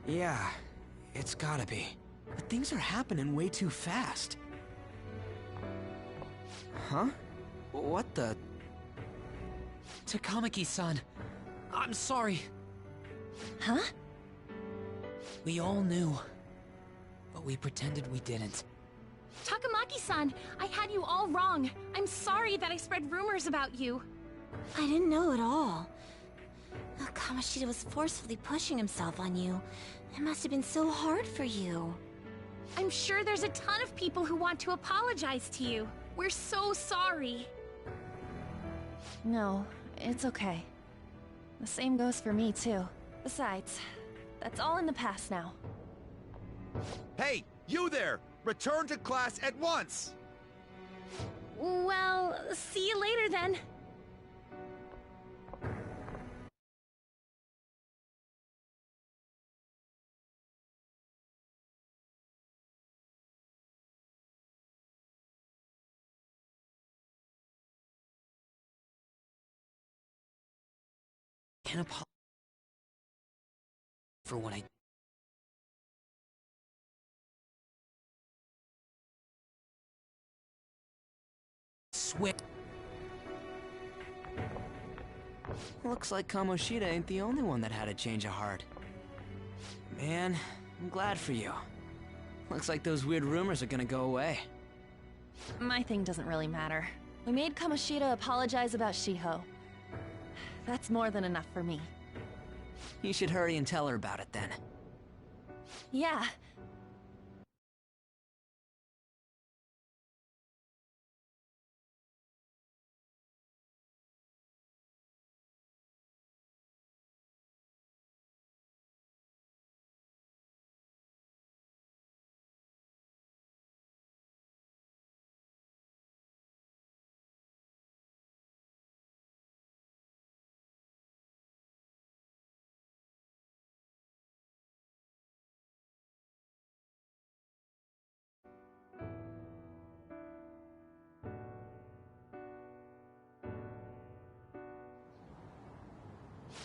Yeah, it's gotta be. But things are happening way too fast. Huh? What the... Takamaki-san, I'm sorry. Huh? We all knew, but we pretended we didn't. Takamaki-san, I had you all wrong. I'm sorry that I spread rumors about you. I didn't know at all. Kamoshida was forcefully pushing himself on you. It must have been so hard for you. I'm sure there's a ton of people who want to apologize to you. We're so sorry. No, it's okay. The same goes for me, too. Besides, that's all in the past now. Hey, you there! Return to class at once! Well, see you later then. Can apologize for what I... swear. Looks like Kamoshida ain't the only one that had a change of heart. Man, I'm glad for you. Looks like those weird rumors are gonna go away. My thing doesn't really matter. We made Kamoshida apologize about Shiho. That's more than enough for me. You should hurry and tell her about it then. Yeah.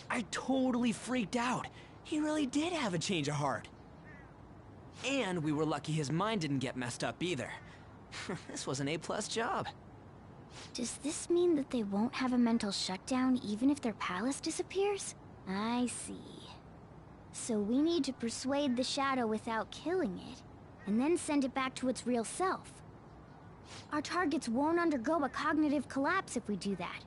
I totally freaked out. He really did have a change of heart. And we were lucky his mind didn't get messed up either. This was an A+ job. Does this mean that they won't have a mental shutdown even if their palace disappears? I see. So we need to persuade the shadow without killing it, and then send it back to its real self. Our targets won't undergo a cognitive collapse if we do that.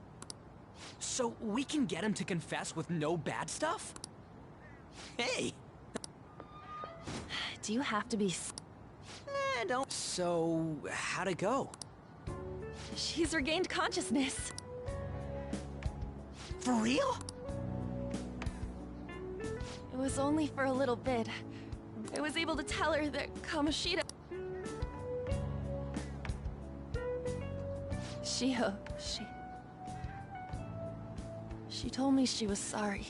So we can get him to confess with no bad stuff? Hey! Do you have to be... Don't... So, how'd it go? She's regained consciousness. For real? It was only for a little bit. I was able to tell her that Kamoshida... Shiho, She told me she was sorry.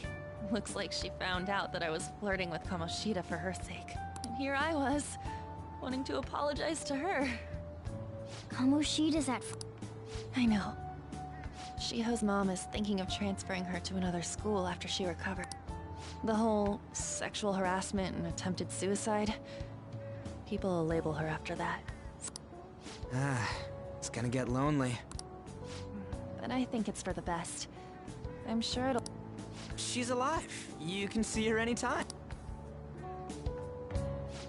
Looks like she found out that I was flirting with Kamoshida for her sake. And here I was, wanting to apologize to her. Kamoshida's at... I know. Shiho's mom is thinking of transferring her to another school after she recovers. The whole sexual harassment and attempted suicide, people will label her after that. It's gonna get lonely. But I think it's for the best. I'm sure it'll... She's alive. You can see her anytime.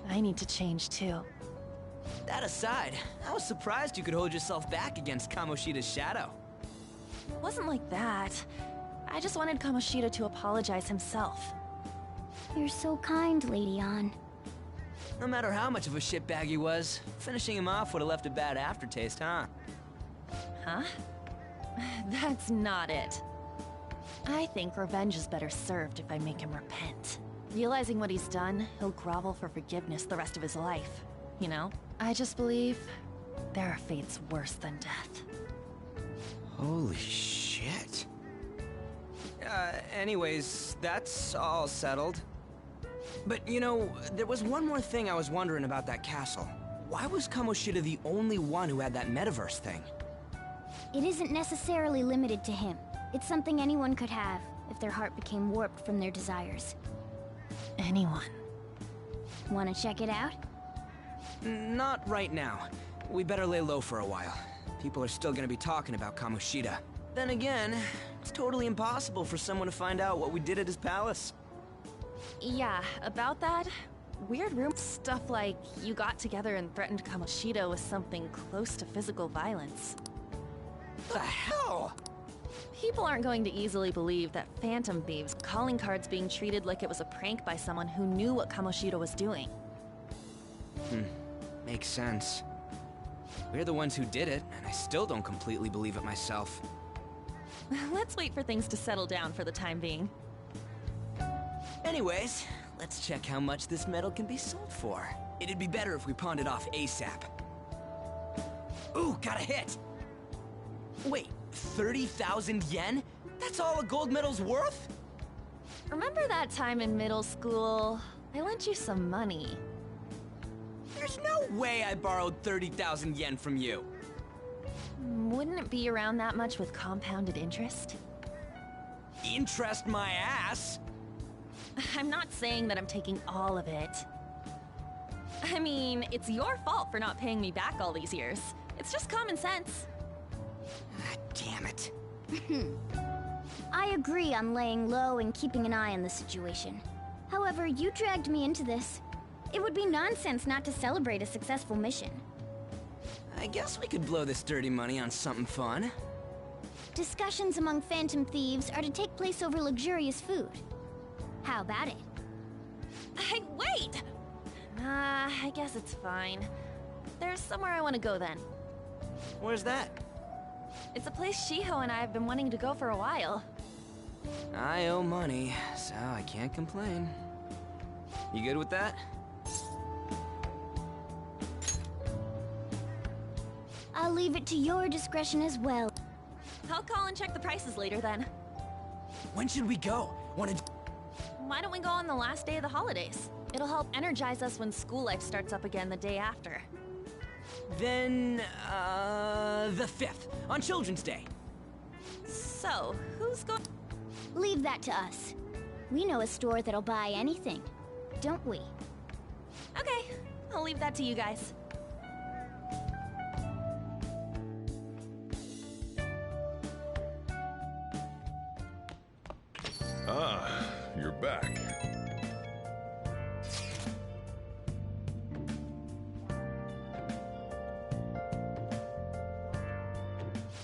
I need to change too. That aside, I was surprised you could hold yourself back against Kamoshida's shadow. It wasn't like that. I just wanted Kamoshida to apologize himself. You're so kind, Lady Ann. No matter how much of a shitbag he was, finishing him off would have left a bad aftertaste, huh? Huh? That's not it. I think revenge is better served if I make him repent. Realizing what he's done, he'll grovel for forgiveness the rest of his life. You know? I just believe there are fates worse than death. Holy shit. Anyways, that's all settled. But, you know, there was one more thing I was wondering about that castle. Why was Kamoshida the only one who had that metaverse thing? It isn't necessarily limited to him. It's something anyone could have, if their heart became warped from their desires. Anyone. Wanna check it out? Not right now. We better lay low for a while. People are still gonna be talking about Kamoshida. Then again, it's totally impossible for someone to find out what we did at his palace. Yeah, about that, weird room stuff like you got together and threatened Kamoshida with something close to physical violence. What the hell? People aren't going to easily believe that Phantom Thieves' calling cards being treated like it was a prank by someone who knew what Kamoshida was doing. Makes sense. We're the ones who did it, and I still don't completely believe it myself. Let's wait for things to settle down for the time being. Anyways, let's check how much this metal can be sold for. It'd be better if we pawned it off ASAP. Ooh, got a hit! Wait, 30,000 yen? That's all a gold medal's worth? Remember that time in middle school? I lent you some money. There's no way I borrowed 30,000 yen from you. Wouldn't it be around that much with compounded interest? Interest my ass? I'm not saying that I'm taking all of it. I mean, it's your fault for not paying me back all these years. It's just common sense. Ah, damn it. I agree on laying low and keeping an eye on the situation. However, you dragged me into this. It would be nonsense not to celebrate a successful mission. I guess we could blow this dirty money on something fun. Discussions among Phantom Thieves are to take place over luxurious food. How about it? Hey, wait! I guess it's fine. There's somewhere I want to go then. Where's that? It's a place Shiho and I have been wanting to go for a while. I owe money, so I can't complain. You good with that? I'll leave it to your discretion as well. I'll call and check the prices later then. When should we go? Wanna... Why don't we go on the last day of the holidays? It'll help energize us when school life starts up again the day after. Then, the 5th, on Children's Day. So, who's going? Leave that to us. We know a store that'll buy anything, don't we? Okay, I'll leave that to you guys. Ah, you're back.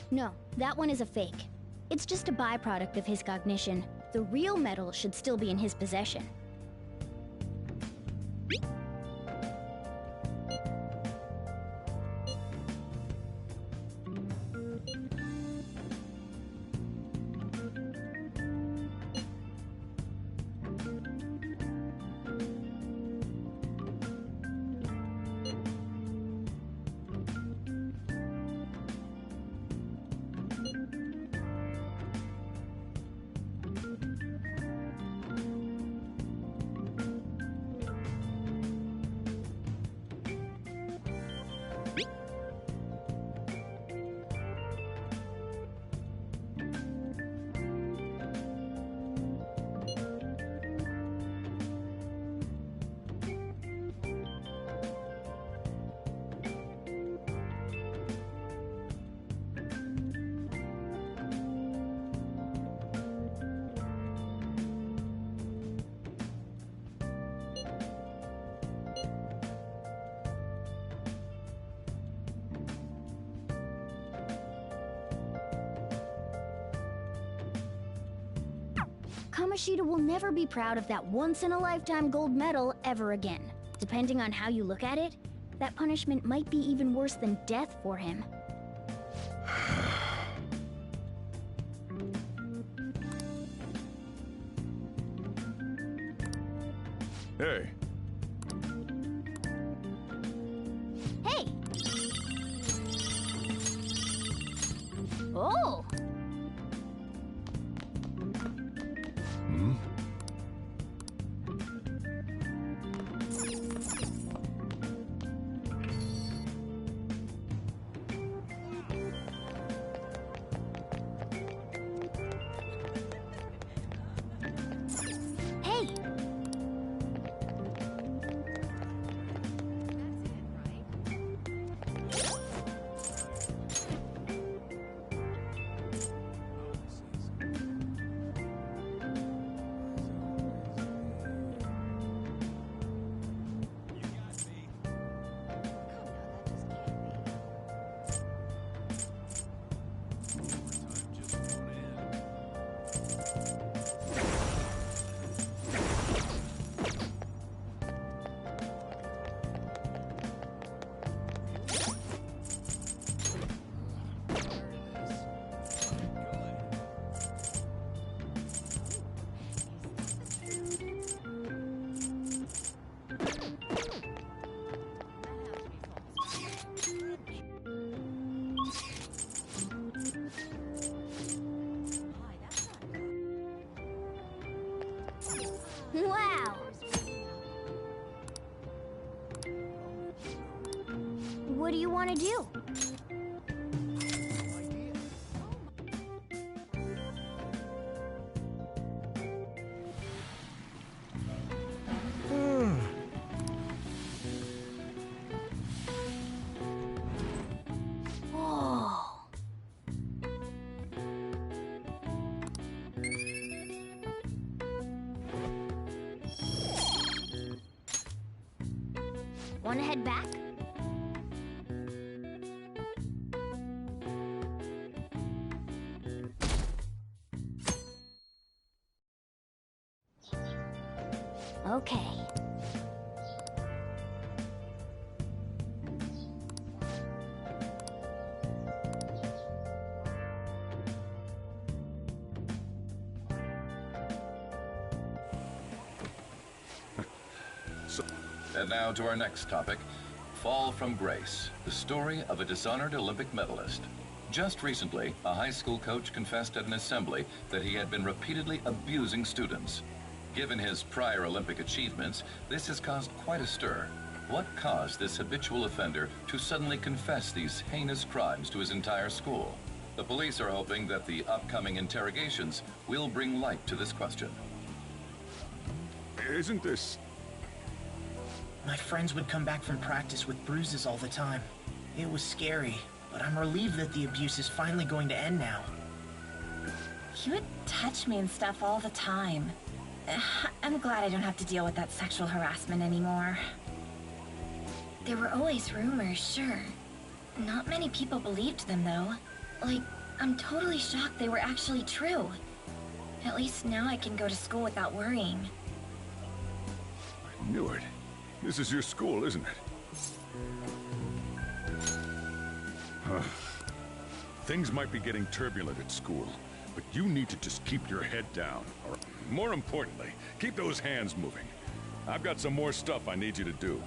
No, that one is a fake. It's just a byproduct of his cognition. The real metal should still be in his possession. Kamoshida will never be proud of that once-in-a-lifetime gold medal ever again. Depending on how you look at it, that punishment might be even worse than death for him. Hey. Hey! Oh! What do you want to do? Want to head back? Okay. And now to our next topic, Fall from Grace, the story of a dishonored Olympic medalist. Just recently, a high school coach confessed at an assembly that he had been repeatedly abusing students. Given his prior Olympic achievements, this has caused quite a stir. What caused this habitual offender to suddenly confess these heinous crimes to his entire school? The police are hoping that the upcoming interrogations will bring light to this question. Isn't this... My friends would come back from practice with bruises all the time. It was scary, but I'm relieved that the abuse is finally going to end now. He would touch me and stuff all the time. I'm glad I don't have to deal with that sexual harassment anymore. There were always rumors, sure. Not many people believed them, though. Like, I'm totally shocked they were actually true. At least now I can go to school without worrying. I knew it. This is your school, isn't it? Things might be getting turbulent at school, but you need to just keep your head down. Or, more importantly, keep those hands moving. I've got some more stuff I need you to do.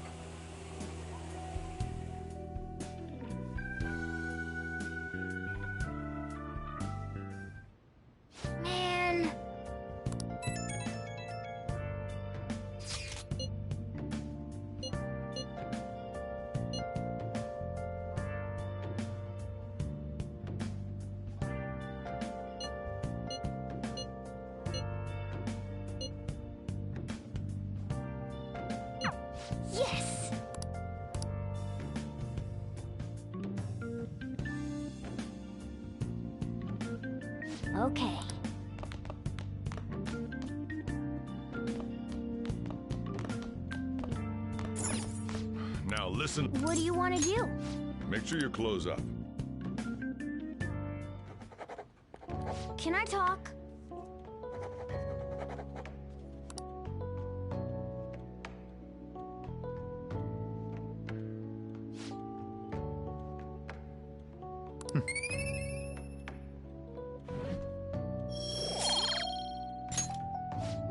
Man. Yes! Okay. Now listen. What do you want to do? Make sure you close up. Can I talk?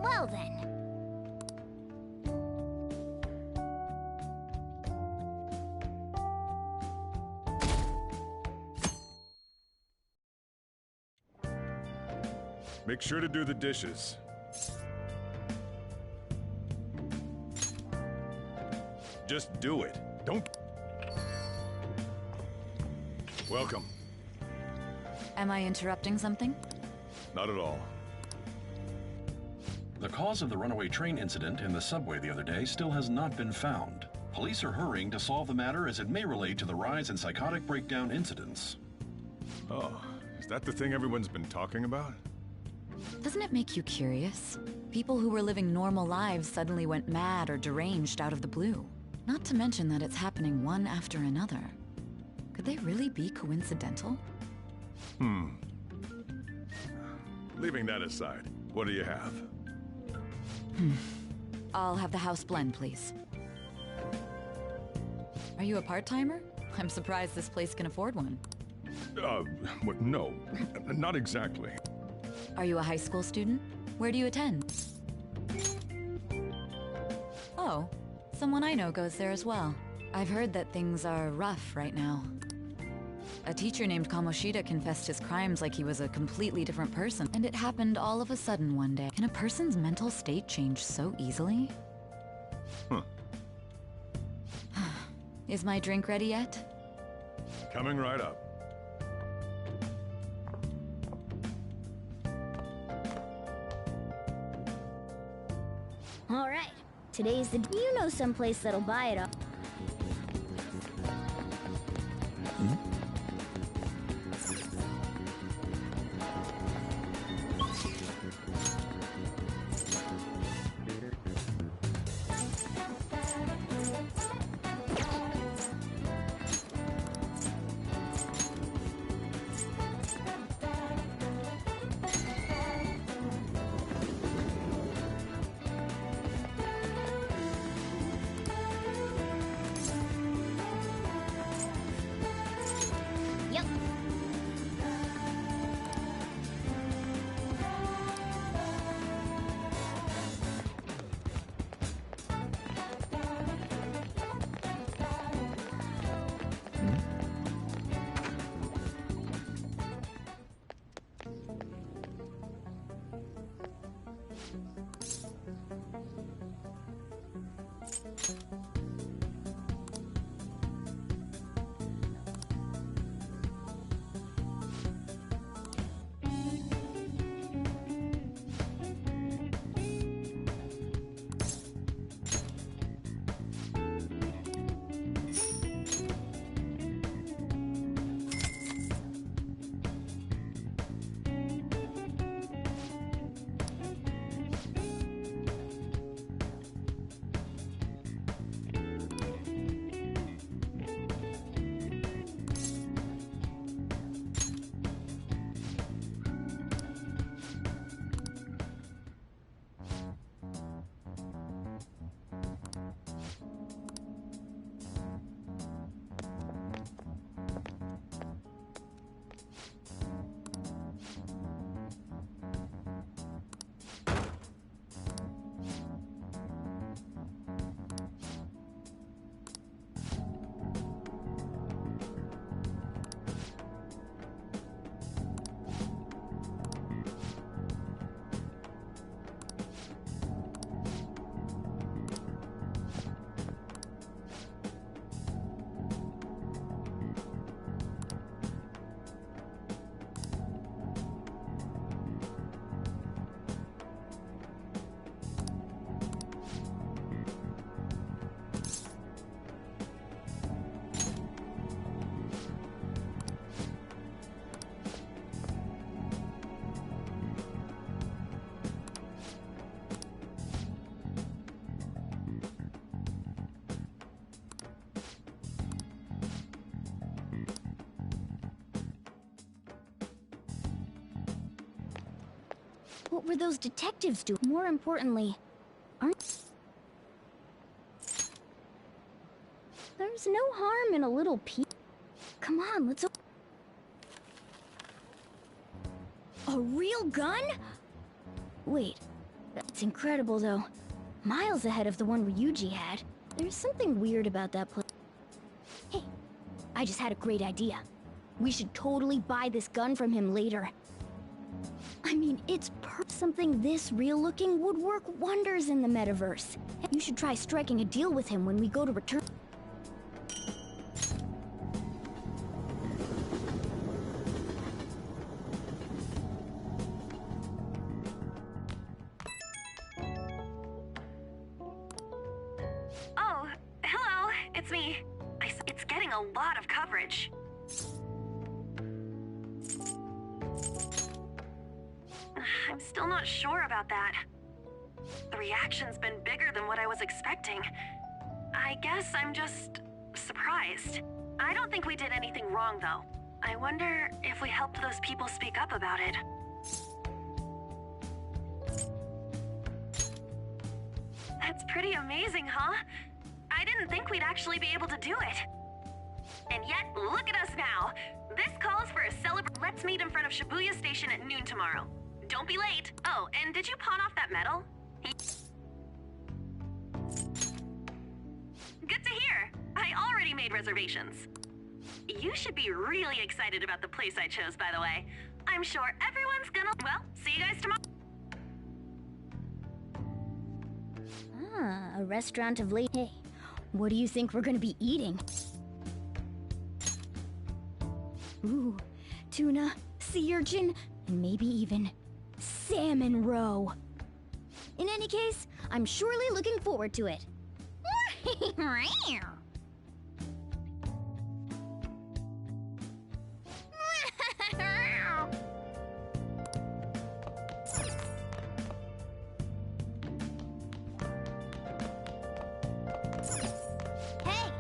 Well then. Make sure to do the dishes. Just do it. Don't... Welcome. Am I interrupting something? Not at all. The cause of the runaway train incident in the subway the other day still has not been found. Police are hurrying to solve the matter as it may relate to the rise in psychotic breakdown incidents. Oh, is that the thing everyone's been talking about? Doesn't it make you curious? People who were living normal lives suddenly went mad or deranged out of the blue. Not to mention that it's happening one after another. Could they really be coincidental? Leaving that aside, what do you have? I'll have the house blend, please. Are you a part-timer? I'm surprised this place can afford one. No, not exactly. Are you a high school student? Where do you attend? Oh, someone I know goes there as well. I've heard that things are rough right now. A teacher named Kamoshida confessed his crimes like he was a completely different person, and it happened all of a sudden one day. Can a person's mental state change so easily? Is my drink ready yet? Coming right up. All right. Today's the... You know someplace that'll buy it all. Yep. What were those detectives doing? More importantly, There's no harm in a little pee. Come on, let's... A real gun? Wait, that's incredible though. Miles ahead of the one Ryuji had. There's something weird about that place. Hey, I just had a great idea. We should totally buy this gun from him later. I mean, it's something this real-looking would work wonders in the metaverse. You should try striking a deal with him when we go to return. Oh, hello, it's me. It's getting a lot of coverage. I'm still not sure about that. The reaction's been bigger than what I was expecting. I guess I'm just surprised. I don't think we did anything wrong, though. I wonder if we helped those people speak up about it. That's pretty amazing, huh? I didn't think we'd actually be able to do it. And yet, look at us now. This calls for a celebration. Let's meet in front of Shibuya Station at noon tomorrow. Don't be late. Oh, and did you pawn off that medal? Good to hear. I already made reservations. You should be really excited about the place I chose, by the way. I'm sure everyone's gonna... Well, see you guys tomorrow. Ah, a restaurant of late... Hey, What do you think we're gonna be eating? Ooh, tuna, sea urchin, and maybe even salmon roe. In any case, I'm surely looking forward to it. Hey!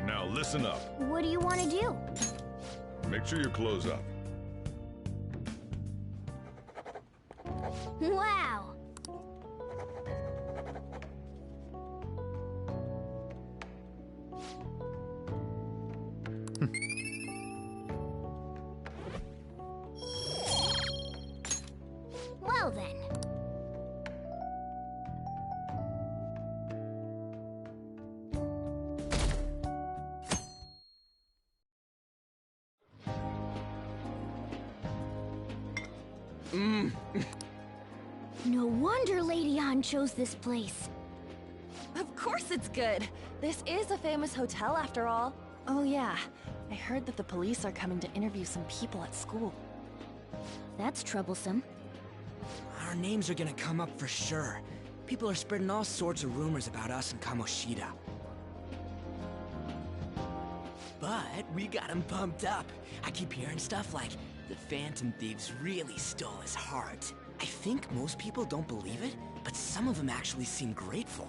Now listen up. What do you want to do? Make sure you close up. Wow! Well then. No wonder Lady An chose this place. Of course it's good. This is a famous hotel after all. Oh yeah, I heard that the police are coming to interview some people at school. That's troublesome. Our names are gonna come up for sure. People are spreading all sorts of rumors about us and Kamoshida. But we got him pumped up. I keep hearing stuff like, the Phantom Thieves really stole his heart. I think most people don't believe it, but some of them actually seem grateful.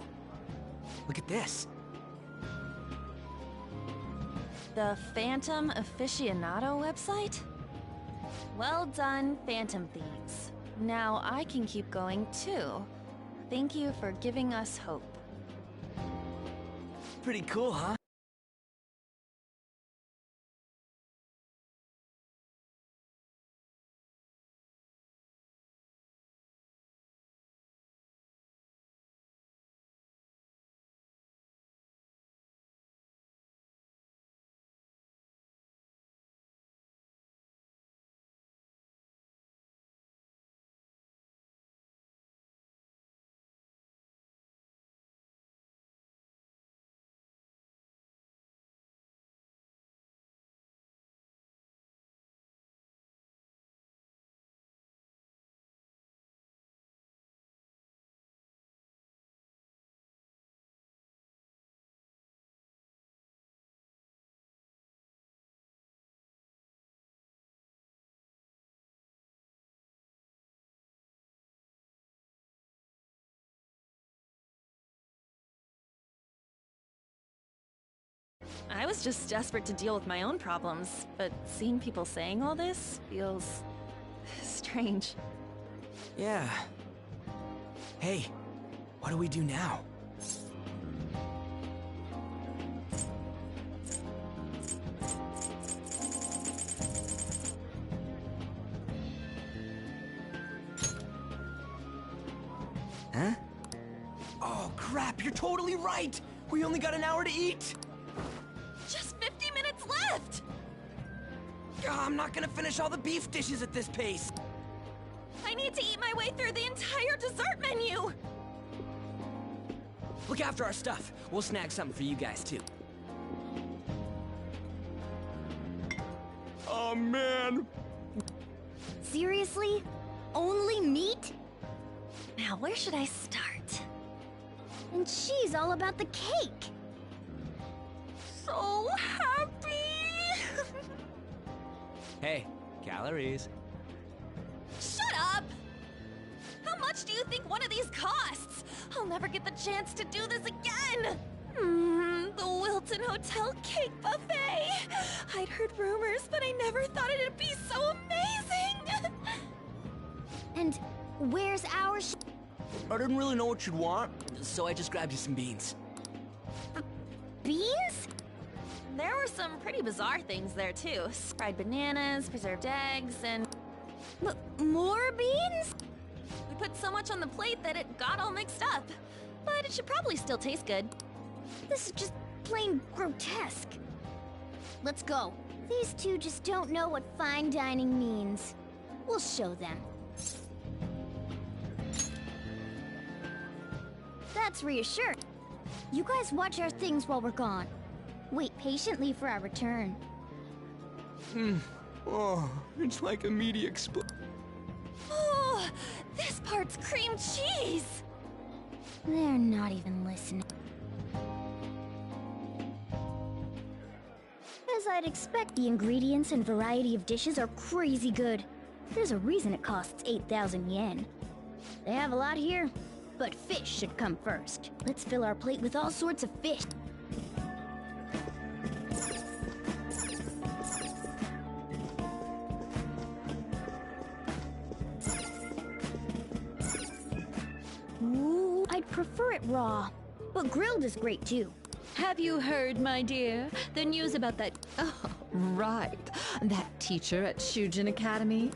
Look at this. The Phantom Aficionado website? Well done, Phantom Thieves. Now I can keep going too. Thank you for giving us hope. Pretty cool, huh? I was just desperate to deal with my own problems, but seeing people saying all this feels strange. Yeah. Hey, what do we do now? Huh? Oh crap, you're totally right! We only got an hour to eat! Just 50 minutes left! I'm not gonna finish all the beef dishes at this pace! I need to eat my way through the entire dessert menu! Look after our stuff. We'll snag something for you guys, too. Oh, man! Seriously? Only meat? Now, where should I start? And she's all about the cake. So happy! Hey, calories. Shut up! How much do you think one of these costs? I'll never get the chance to do this again! The Wilton Hotel Cake Buffet! I'd heard rumors, but I never thought it'd be so amazing! And where's our I didn't really know what you'd want, so I just grabbed you some beans. beans? There were some pretty bizarre things there, too. Fried bananas, preserved eggs, and... More beans? We put so much on the plate that it got all mixed up. But it should probably still taste good. This is just plain grotesque. Let's go. These two just don't know what fine dining means. We'll show them. That's That's reassuring. You guys watch our things while we're gone. Wait patiently for our return. Oh, it's like a meaty explosion. Oh, this part's cream cheese! They're not even listening. As I'd expect, the ingredients and variety of dishes are crazy good. There's a reason it costs 8,000 yen. They have a lot here, but fish should come first. Let's fill our plate with all sorts of fish. Ooh, I'd prefer it raw, but grilled is great too. Have you heard, my dear, the news about that... Oh, right. That teacher at Shujin Academy?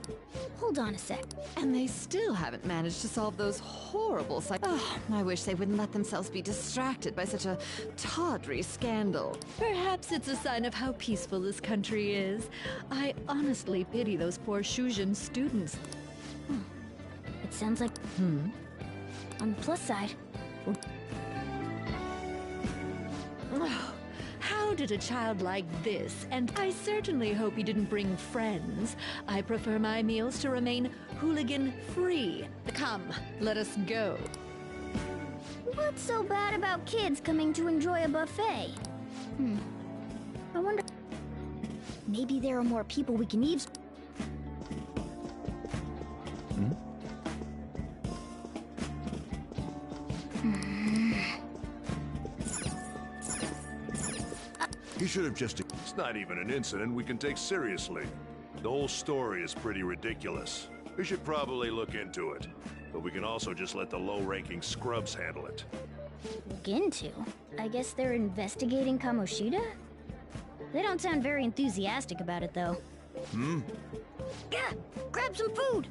Hold on a sec. And they still haven't managed to solve those horrible Oh, I wish they wouldn't let themselves be distracted by such a tawdry scandal. Perhaps it's a sign of how peaceful this country is. I honestly pity those poor Shujin students. It sounds like... On the plus side... Oh, how did a child like this? And I certainly hope he didn't bring friends. I prefer my meals to remain hooligan-free. Come, let us go. What's so bad about kids coming to enjoy a buffet? I wonder... Maybe there are more people we can eavesdrop. He should have just... It's not even an incident we can take seriously. The whole story is pretty ridiculous. We should probably look into it. But we can also just let the low-ranking scrubs handle it. Look into? I guess they're investigating Kamoshida? They don't sound very enthusiastic about it, though. Yeah, grab some food!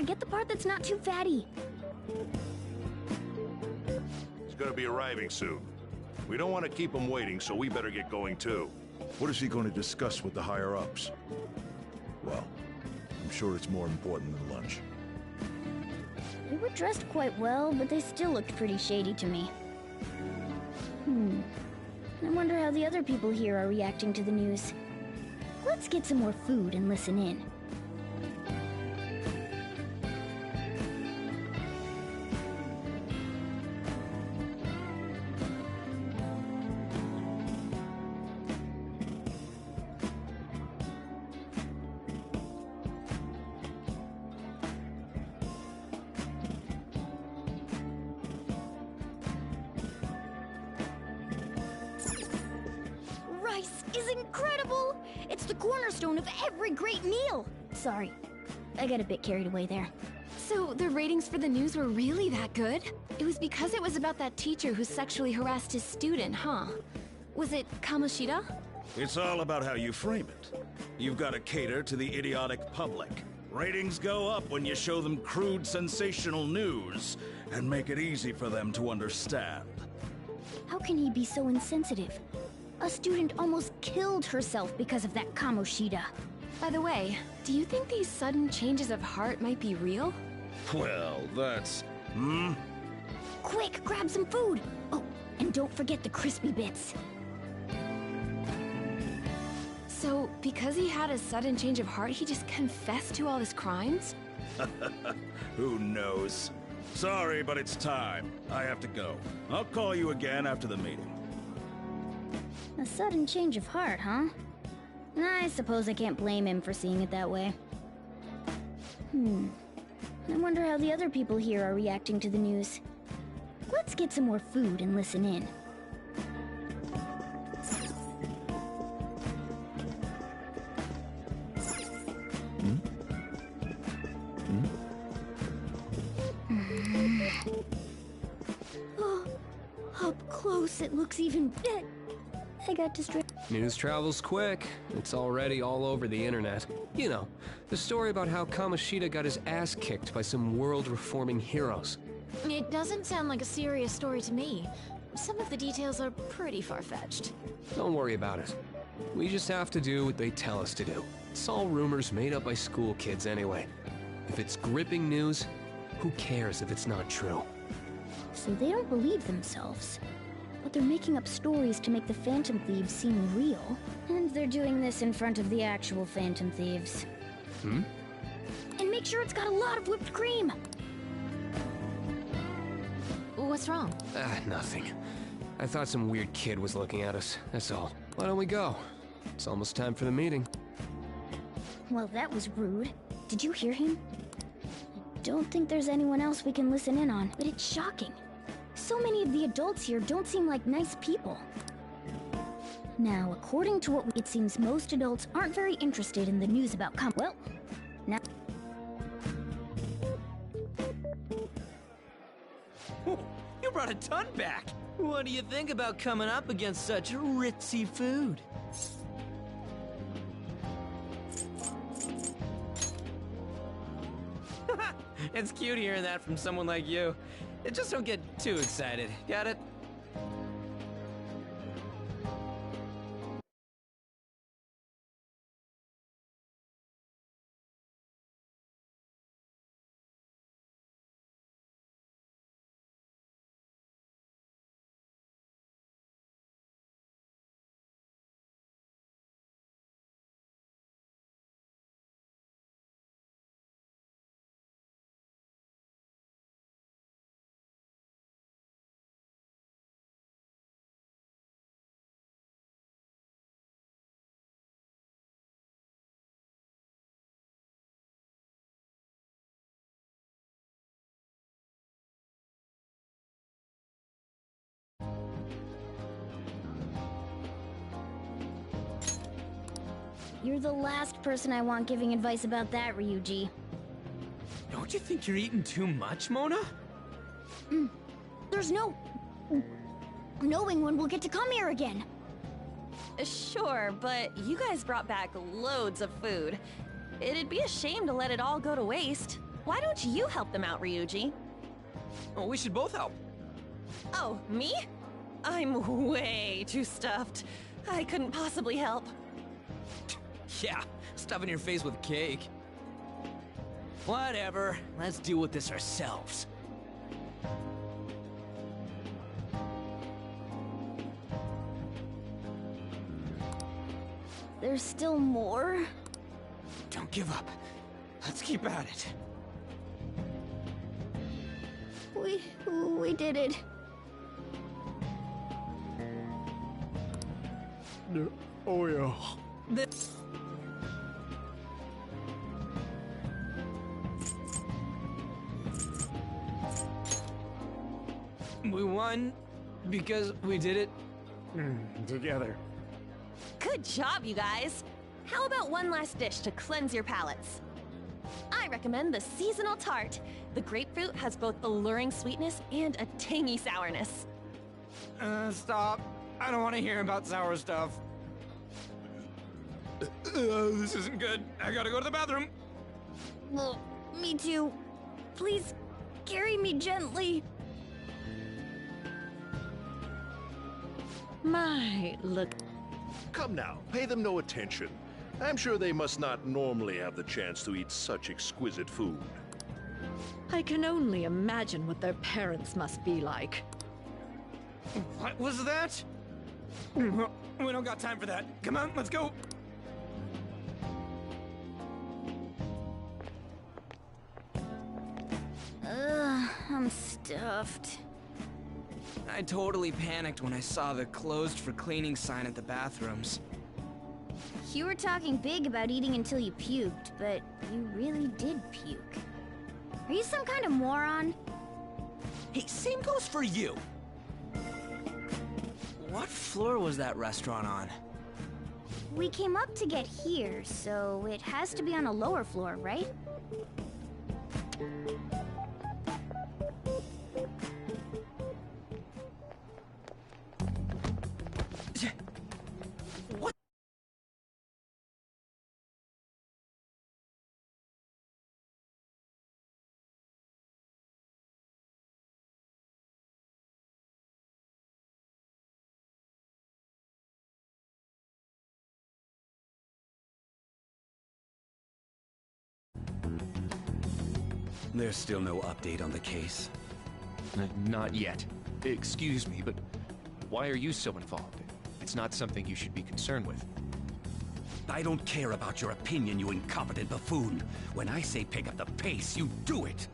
Get the part that's not too fatty. He's gonna be arriving soon. We don't want to keep him waiting, so we better get going too. What is he going to discuss with the higher-ups? Well, I'm sure it's more important than lunch. They were dressed quite well, but they still looked pretty shady to me. I wonder how the other people here are reacting to the news. Let's get some more food and listen in. Is incredible! It's the cornerstone of every great meal! Sorry, I got a bit carried away there. So the ratings for the news were really that good? It was because it was about that teacher who sexually harassed his student, huh? Was it Kamoshida? It's all about how you frame it. You've got to cater to the idiotic public. Ratings go up when you show them crude, sensational news and make it easy for them to understand. How can he be so insensitive? A student almost killed herself because of that Kamoshida. By the way, do you think these sudden changes of heart might be real? Well, that's... Quick, grab some food! Oh, and don't forget the crispy bits. So, because he had a sudden change of heart, he just confessed to all his crimes? Who knows? Sorry, but it's time. I have to go. I'll call you again after the meeting. A sudden change of heart, huh? I suppose I can't blame him for seeing it that way. I wonder how the other people here are reacting to the news. Let's get some more food and listen in. Oh, up close it looks even... I got distracted. News travels quick. It's already all over the internet. You know, the story about how Kamoshida got his ass kicked by some world-reforming heroes. It doesn't sound like a serious story to me. Some of the details are pretty far-fetched. Don't worry about it. We just have to do what they tell us to do. It's all rumors made up by school kids anyway. If it's gripping news, who cares if it's not true? So they don't believe themselves. But they're making up stories to make the Phantom Thieves seem real. And they're doing this in front of the actual Phantom Thieves. Hmm? And make sure it's got a lot of whipped cream! What's wrong? Nothing. I thought some weird kid was looking at us, that's all. Why don't we go? It's almost time for the meeting. Well, that was rude. Did you hear him? I don't think there's anyone else we can listen in on, but it's shocking. So many of the adults here don't seem like nice people. Now, according to what it seems most adults aren't very interested in the news about well, now... You brought a ton back! What do you think about coming up against such ritzy food? It's cute hearing that from someone like you. Just don't get too excited, got it? You're the last person I want giving advice about that, Ryuji. Don't you think you're eating too much, Mona? There's no... knowing when we'll get to come here again. Sure, but you guys brought back loads of food. It'd be a shame to let it all go to waste. Why don't you help them out, Ryuji? Oh, we should both help. Oh, me? I'm way too stuffed. I couldn't possibly help. Yeah, stuffing your face with cake. Whatever, let's deal with this ourselves. There's still more? Don't give up. Let's keep at it. We did it. Oh yeah. This... We won because we did it together. Good job, you guys. How about one last dish to cleanse your palates? I recommend the seasonal tart. The grapefruit has both alluring sweetness and a tangy sourness. Stop. I don't want to hear about sour stuff. This isn't good. I gotta go to the bathroom. Well, me too. Please, carry me gently. My, look. Come now, pay them no attention. I'm sure they must not normally have the chance to eat such exquisite food. I can only imagine what their parents must be like. What was that? We don't got time for that. Come on, let's go. I'm stuffed. I totally panicked when I saw the closed for cleaning sign at the bathrooms. You were talking big about eating until you puked, but you really did puke. Are you some kind of moron? Hey, same goes for you. What floor was that restaurant on? We came up to get here, so it has to be on a lower floor, right? What? There's still no update on the case. Not yet. Excuse me, but why are you so involved? It's not something you should be concerned with. I don't care about your opinion, you incompetent buffoon. When I say pick up the pace, you do it.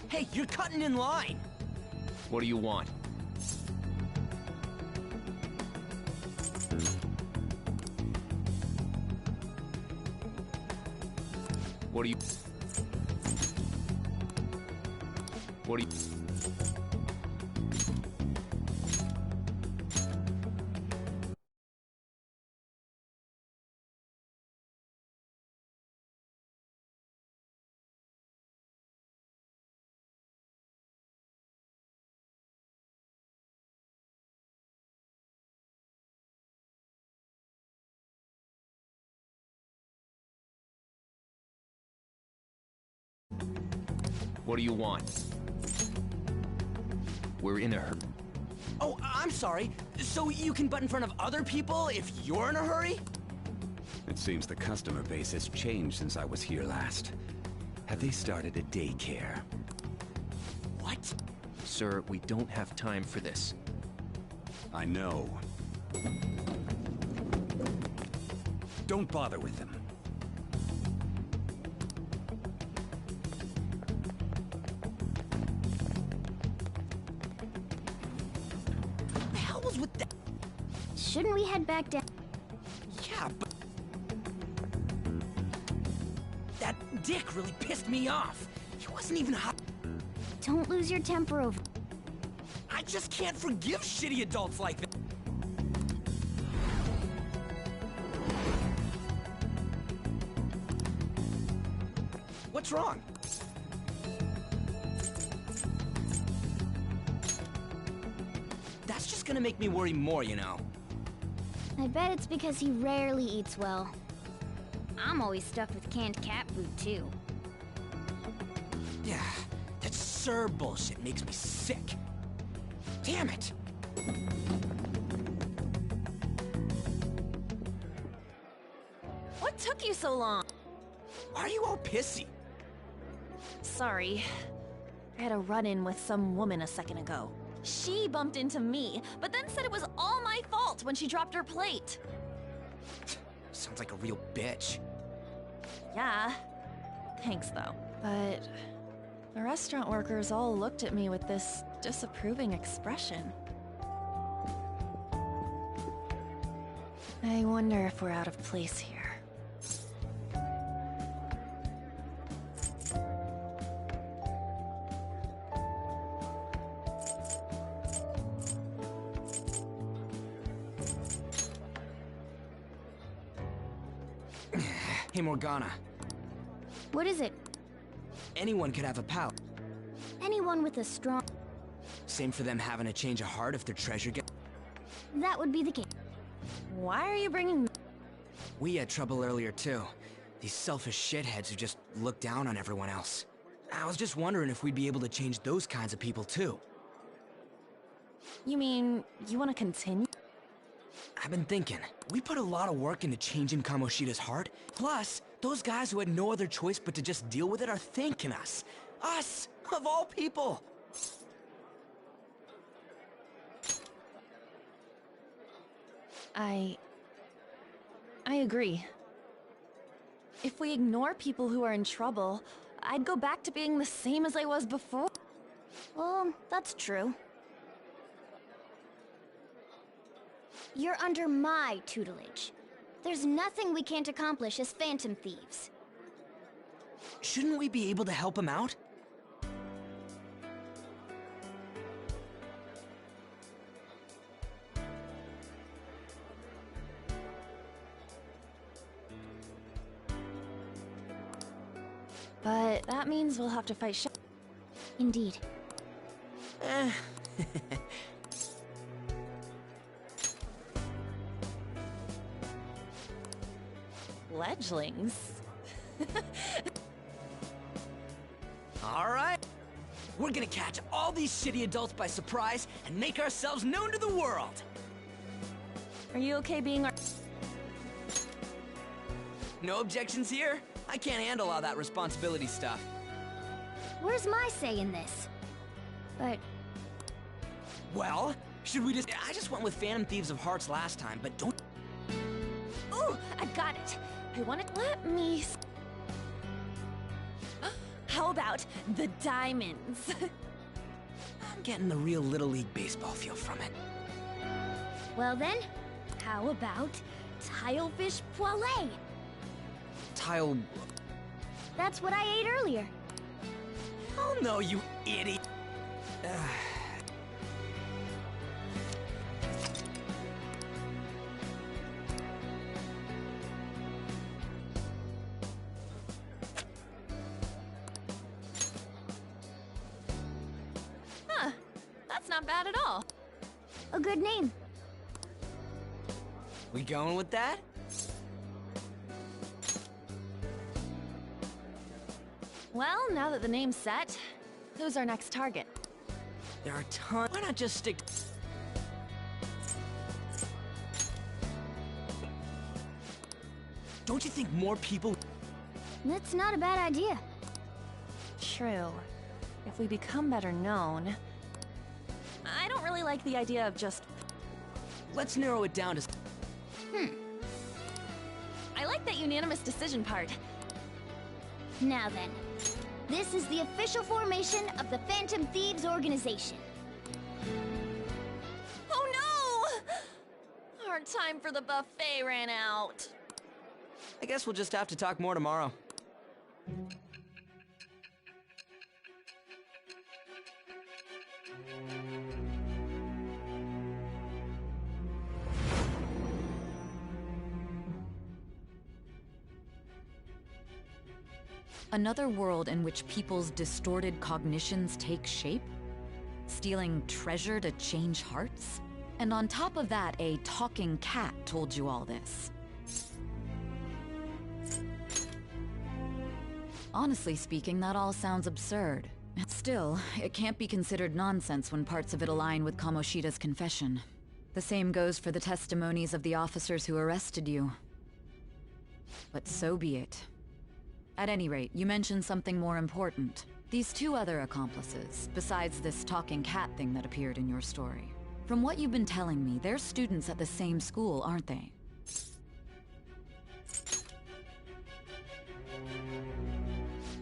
Hey, you're cutting in line! What do you want? What do you... What do you... What do you want? We're in a hurry. Oh, I'm sorry. So you can butt in front of other people if you're in a hurry? It seems the customer base has changed since I was here last. Have they started a daycare? What? Sir, we don't have time for this. I know. Don't bother with them. With that? Shouldn't we head back down? Yeah, but... That dick really pissed me off. He wasn't even hot. Don't lose your temper over... I just can't forgive shitty adults like that. What's wrong? That's just gonna make me worry more, you know. I bet it's because he rarely eats well. I'm always stuffed with canned cat food, too. Yeah, that Sir bullshit makes me sick. Damn it! What took you so long? Why are you all pissy? Sorry. I had a run-in with some woman a second ago. She bumped into me, but then said it was all my fault when she dropped her plate. Sounds like a real bitch. Yeah. Thanks, though. But the restaurant workers all looked at me with this disapproving expression. I wonder if we're out of place here. Hey, Morgana. What is it? Anyone could have a pal. Anyone with a strong... Same for them having a change of heart if their treasure gets... That would be the case. Why are you bringing... We had trouble earlier, too. These selfish shitheads who just look down on everyone else. I was just wondering if we'd be able to change those kinds of people, too. You mean, you want to continue? I've been thinking, we put a lot of work into changing Kamoshida's heart. Plus, those guys who had no other choice but to just deal with it are thanking us. Us, of all people! I agree. If we ignore people who are in trouble, I'd go back to being the same as I was before. Well, that's true. You're under my tutelage. There's nothing we can't accomplish as Phantom Thieves. Shouldn't we be able to help him out? But that means we'll have to fight Indeed. Fledglings? All right. We're gonna catch all these shitty adults by surprise and make ourselves known to the world. Are you okay being our... No objections here? I can't handle all that responsibility stuff. Where's my say in this? But... Well, should we just... I just went with Phantom Thieves of Hearts last time, but don't... Ooh, I got it. I want to... Let me... How about the diamonds? I'm getting the real Little League Baseball feel from it. Well then, how about Tilefish Poêlée? Tile... That's what I ate earlier. Oh no, you idiot! Huh, that's not bad at all. A good name. We going with that? Well, now that the name's set, who's our next target? There are tons. Why not just stick... Don't you think more people... That's not a bad idea. True. If we become better known... I don't really like the idea of just... Let's narrow it down to... I like that unanimous decision part. Now then, this is the official formation of the Phantom Thieves organization. Oh no! Our time for the buffet ran out. I guess we'll just have to talk more tomorrow. Another world in which people's distorted cognitions take shape? Stealing treasure to change hearts? And on top of that, a talking cat told you all this. Honestly speaking, that all sounds absurd. Still, it can't be considered nonsense when parts of it align with Kamoshida's confession. The same goes for the testimonies of the officers who arrested you. But so be it. At any rate, you mentioned something more important. These two other accomplices, besides this talking cat thing that appeared in your story. From what you've been telling me, they're students at the same school, aren't they?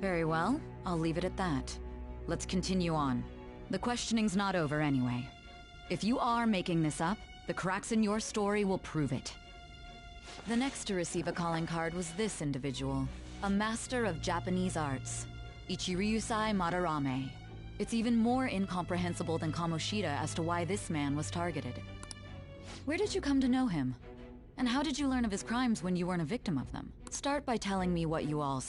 Very well, I'll leave it at that. Let's continue on. The questioning's not over anyway. If you are making this up, the cracks in your story will prove it. The next to receive a calling card was this individual. A master of Japanese arts, Ichiryusai Madarame. It's even more incomprehensible than Kamoshida as to why this man was targeted. Where did you come to know him? And how did you learn of his crimes when you weren't a victim of them? Start by telling me what you all